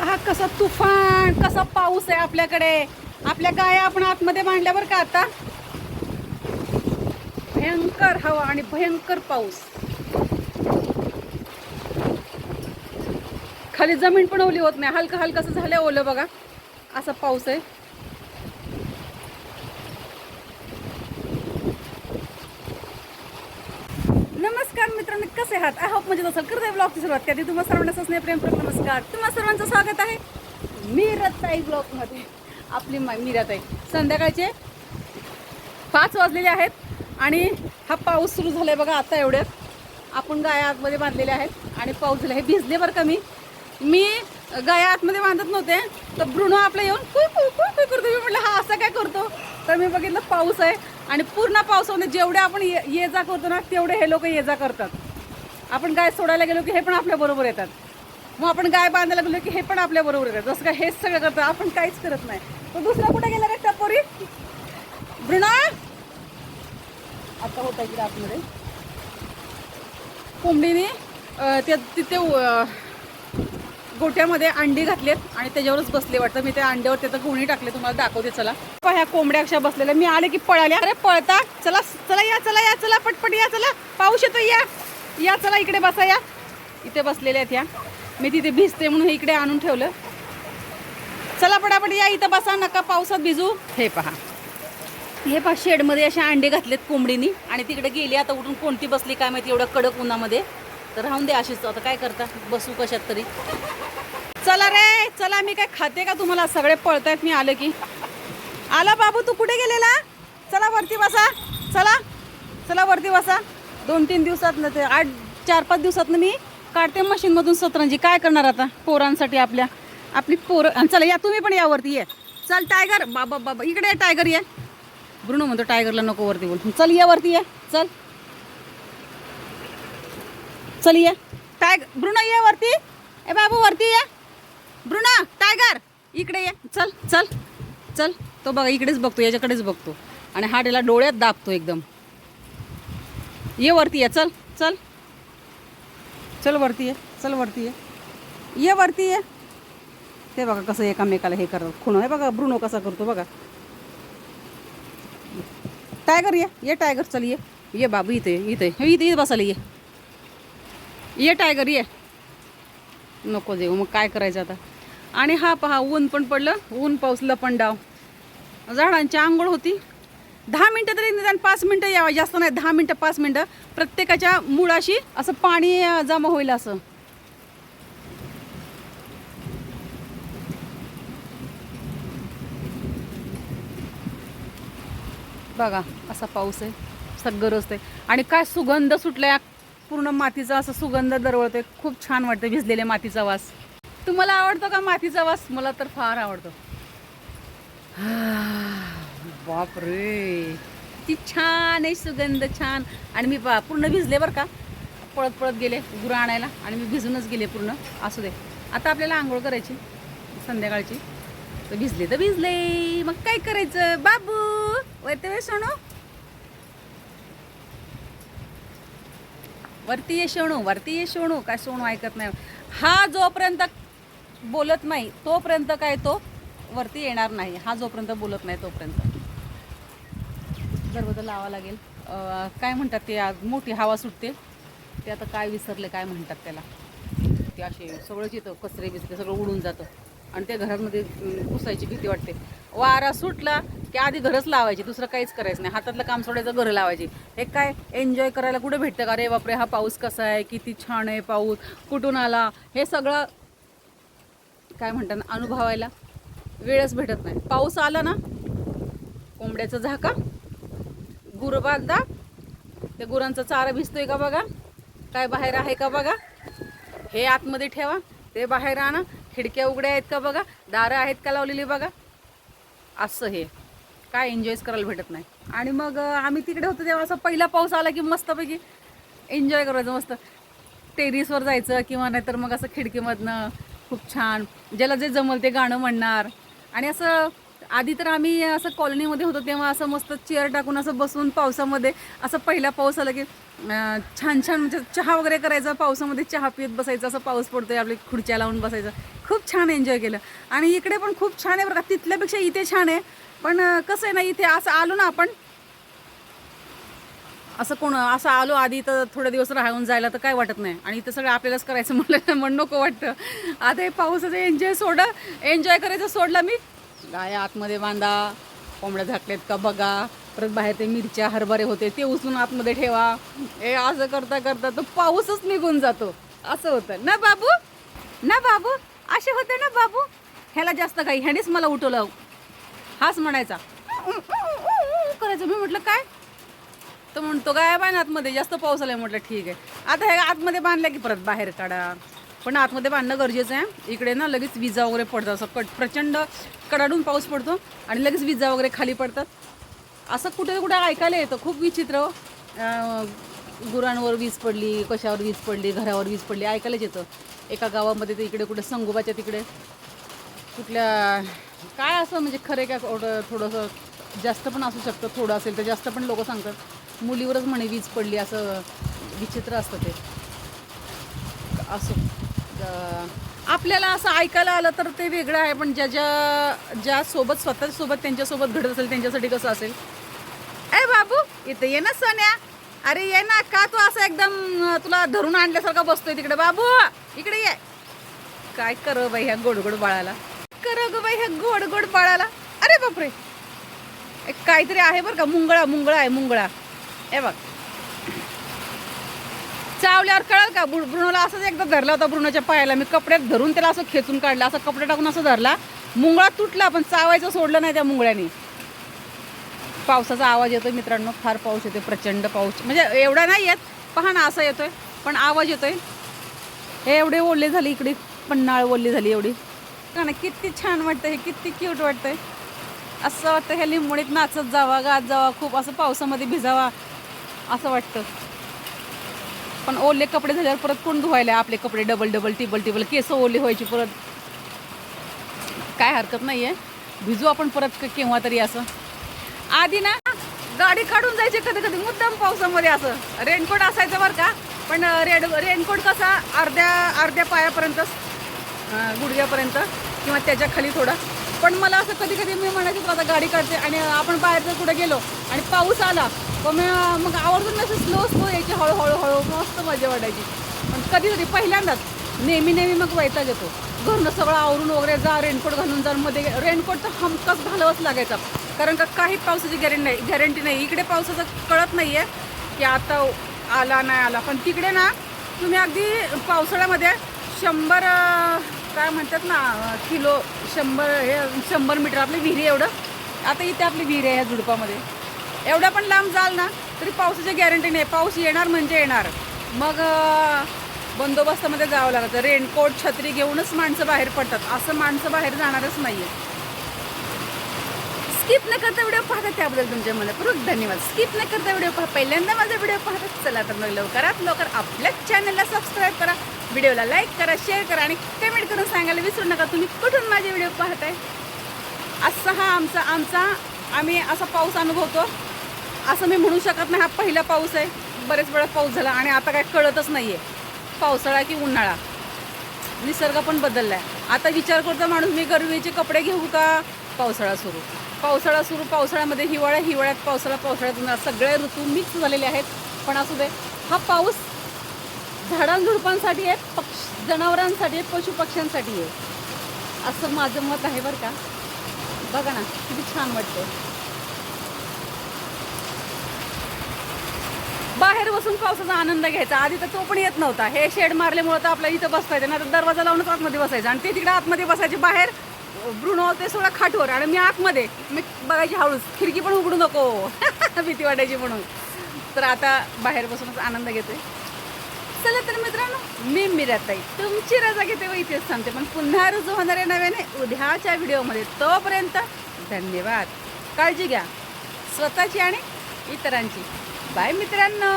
पहा कसा तुफान कसा पाऊस आहे आपल्याकडे. आपल्या गाया आपण आतमध्ये बांधल्यावर का आता भयंकर हवा आणि भयंकर पाऊस. खाली जमीन पण ओली होत नाही, हलका हलका असं झालं ओलं बघा, असा पाऊस आहे. नमस्कार मित्रांनो, कसे आहात? आय होप म्हणजे असेल. करते ब्लॉगची सुरुवात करते. तुम्हा सर्वांना स्नेह प्रेम नमस्कार. तुम्हा सर्वांचं स्वागत आहे मीराताई ब्लॉगमध्ये. आपली मीराताई. संध्याकाळचे 5 वाजलेले आहेत आणि हा पाऊस सुरू झालाय बघा. आता एवढ्यात आपण गाया आतमध्ये बांधलेल्या आहेत आणि पाऊस झाला. हे भिजले बरं का. मी गाया आतमध्ये बांधत नव्हते, तर ब्रुनो आपला येऊन कुई कुई कुई कुई करतो. मी म्हटलं हा असा काय करतो, तर मी बघितलं पाऊस आहे आणि पूर्ण पावसामध्ये जेवढे आपण ये जा करतो ना, तेवढे हे लोक ये जा करतात. आपण गाय सोडायला गेलो की हे पण आपल्या बरोबर येतात. मग आपण गाय बांधायला गेलो की हे पण आपल्या बरोबर येतात. जसं काय हेच सगळं करतात, आपण काहीच करत नाही. तो दुसरा कुठे गेला रे टपोरी? ब्रुनो आता होता की आतमध्ये कोंबडीने तिथे गोठ्यामध्ये अंडी घातलेत आणि त्याच्यावरच बसले वाटतं. मी त्या अंड्यावर त्याचं गुणी टाकले, तुम्हाला दाखवते. चला ह्या कोंबड्या अशा बसलेल्या. मी आले की पळाल्या. अरे पळता, चला चला या, चला या, चला पटपट या, चला पाऊस येतो, या या, चला इकडे बसा. या इथे बसलेल्या आहेत. या मी तिथे भिजते म्हणून इकडे आणून ठेवलं. चला पटापट या, इथं बसा, नका पावसात भिजू. हे पहा शेडमध्ये अशा अंडे घातलेत कोंबडीनी आणि तिकडे गेली. आता उठून कोणती बसली काय माहिती एवढ्या कडक उन्हामध्ये. तर राहून दे अशीच, आता काय करता, बसू कशात तरी. चला रे चला, मी काय खाते का तुम्हाला? सगळे पळतायत. मी आले की आला. बाबू तू कुठे गेलेला? चला वरती बसा, चला चला वरती बसा. 2-3 दिवसात ना, ते 4-5 दिवसात मी काढते मशीनमधून सतरंजी. काय करणार आता पोरांसाठी, आपली पोरं. चला या, तुम्ही पण या वरती. ये चल टायगर. बाबा बाबा इकडे ये टायगर. ये ब्रुनो म्हणतो टायगरला नको वरती बोल. चल या वरती. ये चल चल ये टायगर. ब्रुनो ये वरती. ए बाबू वरती ये. ब्रुनो टायगर इकडे ये. चल चल चल. तो बघा इकडेच बघतो, याच्याकडेच बघतो आणि हा त्याला डोळ्यात दाबतो एकदम. ये वरती ये. चल चल चल वरती ये. चल वरती ये. ये वरती ये. ते बघा कसं एकामेकाला हे करतात खूण. हे बघा ब्रुनो कसा करतो बघा. टायगर ये टायगर. चल ये बाबू. इथे इथे इथे बसायला ये. ये टायगर ये. नको देऊ, मग काय करायचं आता. आणि हा पहा ऊन पण पडलं. ऊन पाऊस लपंडाव. झाडांची आंघोळ होती. 10 मिनटं तरी निदान 5 मिनटं यावं, जास्त नाही. 10 मिनटं 5 मिनटं प्रत्येकाच्या मुळाशी असं पाणी जमा होईल असं. बघा असा पाऊस आहे. सगळं रस्ते आणि काय सुगंध सुटलाय. पूर्ण मातीचा असा सुगंध दरवळतोय. खूप छान वाटतं भिजलेल्या मातीचा वास. तुम्हाला आवडतो का मातीचा वास? मला तर फार आवडतो. बापरे ती छान आहे सुगंध, छान. आणि मी पूर्ण भिजले बरं का. पळत पळत गेले गुरं आणायला आणि मी भिजूनच गेले पूर्ण. असू दे, आता आपल्याला आंघोळ करायची संध्याकाळची. तर भिजले मग काय करायचं. बाबू वरती सोनू, वरती ये सोनू, वरती ये सोनू. काय सोनू ऐकत नाही. हा जोपर्यंत बोलत नाही तोपर्यंत काय तो वरती येणार नाही. हा जोपर्यंत बोलत नाही तोपर्यंत. दरवाजा लावा लागेल. काय म्हणतात ते, मोठी हवा सुटते ते. आता काय विसरले काय म्हणतात त्याला. ते असे सगळंच येतं, कचरे बिचरे सगळं उडून जातं आणि त्या घरामध्ये घुसायची भीती वाटते. वारा सुटला की आधी घरच लावायची, दुसरं काहीच करायचं नाही. हातातलं काम सोडायचं, घरं लावायची. हे काय एन्जॉय करायला कुठे भेटतं का? अरे बापरे हा पाऊस कसा आहे, किती छान आहे पाऊस, कुठून आला, हे सगळं काय म्हणतात अनुभवायला वेळच भेटत नाही. पाऊस आला ना, कोंबड्याचं झाका, गुरं बांधा. त्या गुरांचा चारा भिजतोय का बघा, काय बाहेर आहे का बघा, हे आतमध्ये ठेवा, ते बाहेर आणा. खिडक्या उघड्या आहेत का बघा, दारं आहेत का लावलेली बघा. असं हे काय एन्जॉयच करायला भेटत नाही. आणि मग आम्ही तिकडे होतो तेव्हा असा पहिला पाऊस आला की मस्तपैकी एन्जॉय करायचं. मस्त टेरिसवर जायचं किंवा नाहीतर मग असं खिडकीमधनं खूप छान ज्याला जे जमल ते गाणं म्हणणार. आणि असं आधी तर आम्ही असं कॉलनीमध्ये होतो तेव्हा असं मस्त चेअर टाकून असं बसून पावसामध्ये असं पहिला पाऊस आला की छान छान म्हणजे चहा वगैरे करायचा, पावसामध्ये चहा पित बसायचं, असं पाऊस पडतोय आपले खुर्च्या लावून बसायचं, खूप छान एन्जॉय केलं. आणि इकडे पण खूप छान आहे बरं का, तिथल्यापेक्षा इथे छान आहे. पण कसं आहे ना, इथे असं आलो ना आपण, असं आलो आधी तर थोडे दिवस राहून जायला तर काय वाटत नाही. आणि इथं सगळं आपल्यालाच करायचं म्हणून नको वाटतं. आता हे पावसाचं एन्जॉय करायचं सोडलं मी. गाय आतमध्ये बांधा, कोंबड्या झाकलेत का बघा, परत बाहेर ते मिरच्या हरभरे होते ते उचलून आतमध्ये ठेवा. हे असं करता करता तो पाऊसच निघून जातो. असं होतं ना बाबू, ना बाबू, असे होते ना बाबू. ह्याला जास्त काही, ह्यानेच मला उठवलं, हाच म्हणायचा करायचं. मी म्हटलं काय, तर म्हणतो काय बांध आतमध्ये, जास्त पाऊस आलाय. म्हटलं ठीक आहे. आता हे आतमध्ये बांधल्या की परत बाहेर काढा. पण आतमध्ये बांधणं गरजेचं आहे. इकडे ना लगेच विजा वगैरे पडतात, असं प्रचंड कडाडून पाऊस पडतो आणि लगेच विजा वगैरे खाली पडतात. असं कुठे कुठे ऐकायला येतं, खूप विचित्र. गुरांवर वीज पडली, कशावर वीज पडली, घरावर वीज पडली, ऐकायलाच येतं. एका गावामध्ये ते इकडे कुठे संगोबाच्या तिकडे कुठल्या काय असं म्हणजे खरे काय थोडंसं जास्त पण असू शकतं, थोडं असेल तर जास्त पण लोक सांगतात मुलीवरच म्हणे वीज पडली. असं विचित्र असतं ते. असं आपल्याला असं ऐकायला आलं तर ते वेगळं आहे, पण ज्या सोबत स्वतःच्या सोबत त्यांच्यासोबत घडत असेल त्यांच्यासाठी कसं असेल. ए बाबू इथं ये ना सोन्या, अरे ये ना, का तू असं एकदम तुला धरून आणल्यासारखा बसतोय तिकडे. बाबू इकडे ये. काय कर बाई ह्या गोडगोड बाळाला, कर ग बाई ह्या गोडगोड बाळाला. अरे बापरे, काहीतरी आहे बरं का, मुंगळा आहे मुंगळा. हे बघ, चावल्यावर कळाल का. ब्रुनोला असंच एकदा धरला होता, ब्रुनोच्या पायाला मी कपड्यात धरून त्याला असं खेचून काढलं, असं कपडे टाकून असं धरला, मुंगळा तुटला, पण चावायचं सोडलं नाही त्या मुंगळ्याने. पावसाचा आवाज येतोय मित्रांनो, फार पाऊस येतोय, प्रचंड पाऊस. म्हणजे एवढा नाही येत, पहा ना असा येतोय, पण आवाज येतोय. हे एवढे ओले झाले इकडे, पन्हाळ ओली झाली एवढी. का ना, किती छान वाटतं हे, किती क्यूट वाटतंय. असं वाटतं ह्या लिंबोणीत नाचत जावा, गात जावा, खूप असं पावसामध्ये भिजावा असं वाटतं. पण ओले कपडे झाल्यावर परत कोण धुवायला आपले कपडे, डबल टिबल केस ओले व्हायची परत. काय हरकत नाही आहे, भिजू आपण परत केव्हा तरी. असं आधी ना गाडी काढून जायचे कधी कधी मुद्दाम पावसामध्ये, असं रेनकोट असायचं बरं का. पण रेनकोट कसा अर्ध्या पायापर्यंत, गुडघ्यापर्यंत किंवा त्याच्या खाली थोडा. पण मला असं कधी कधी मी म्हणायची आता गाडी काढते आणि आपण बाहेर जर कुठे गेलो आणि पाऊस आला तर मग आवर्जून मी असं स्लो यायची, हळूहळू मस्त मजा वाटायची. पण कधीतरी पहिल्यांदाच, नेहमी मग वैताग येतो. घरनं सगळं आवरून वगैरे जा, रेनकोट घालून जा. मध्ये रेनकोट तर हमखास घालावंच लागायचा, कारण का काही पावसाची गॅरंटी नाही. इकडे पावसाचं कळत नाही आहे की आता आला नाही आला, पण तिकडे ना तुम्ही अगदी पावसाळ्यामध्ये 100 काय म्हणतात ना किलो, 100 मीटर आपली विहिरी एवढं. आता इथे आपली विहीर आहे ह्या झुडपामध्ये, एवढा पण लांब जाल ना तरी पावसाची गॅरंटी नाही. पाऊस येणार म्हणजे येणार. मग बंदोबस्तामध्ये जावं लागतं. रेनकोट छत्री घेऊनच माणसं बाहेर पडतात, असं माणसं बाहेर जाणारच नाही आहे. स्किप न करता व्हिडिओ पाहतात त्याबद्दल तुमच्या मनापूर्वक धन्यवाद. स्किप न करता व्हिडिओ पहा, पहिल्यांदा माझा व्हिडिओ पाहतात, चला तर मग लवकरात लवकर आपल्या चॅनलला सबस्क्राईब करा, व्हिडिओला लाईक करा, शेअर करा आणि कमेंट करून सांगायला विसरू नका तुम्ही कुठून माझे व्हिडिओ पाहताय. असा हा आमचा आम्ही असा पाऊस अनुभवतो. असं मी म्हणू शकत नाही हा पहिला पाऊस आहे, बरेच वेळा पाऊस झाला आणि आता काय कळतच नाही आहे पावसाळा की उन्हाळा. निसर्ग पण बदलला आहे. आता विचार करतो माणूस मी गरमीचे कपडे घेऊ का, पावसाळा सुरू, पावसाळ्यामध्ये हिवाळ्यात पावसाळ्यात उन्हाळा, सगळे ऋतू मिक्स झालेले आहेत. पण असू दे, हा पाऊस झाडांझुडपांसाठी आहे, जनावरांसाठी आहे, पशुपक्ष्यांसाठी आहे, असं माझं मत आहे बरं का. बघा ना किती छान वाटतं. बाहेर बसून पावसाचा आनंद घ्यायचा. आधी तर तो पण येत नव्हता. हे शेड मारल्यामुळे तर आपल्याला इथं बसता येतं, नाही तर दरवाजा लावूनच आतमध्ये बसायचं. आणि ते तिकडे आतमध्ये बसायचे, बाहेर ब्रुनो ते सगळं खाटवर आणि मी आतमध्ये. मी बघायची हळूच, खिडकी पण उघडू नको भीती वाटायची म्हणून. तर आता बाहेर बसूनच आनंद घेते. चला तर मित्रांनो, मी मिराताई तुमची रजा घेते व इथेच थांबते. पण पुन्हा रुजू होणार आहे नव्याने उद्याच्या व्हिडिओमध्ये. तोपर्यंत धन्यवाद. काळजी घ्या स्वतःची आणि इतरांची. बाय मित्रांनो.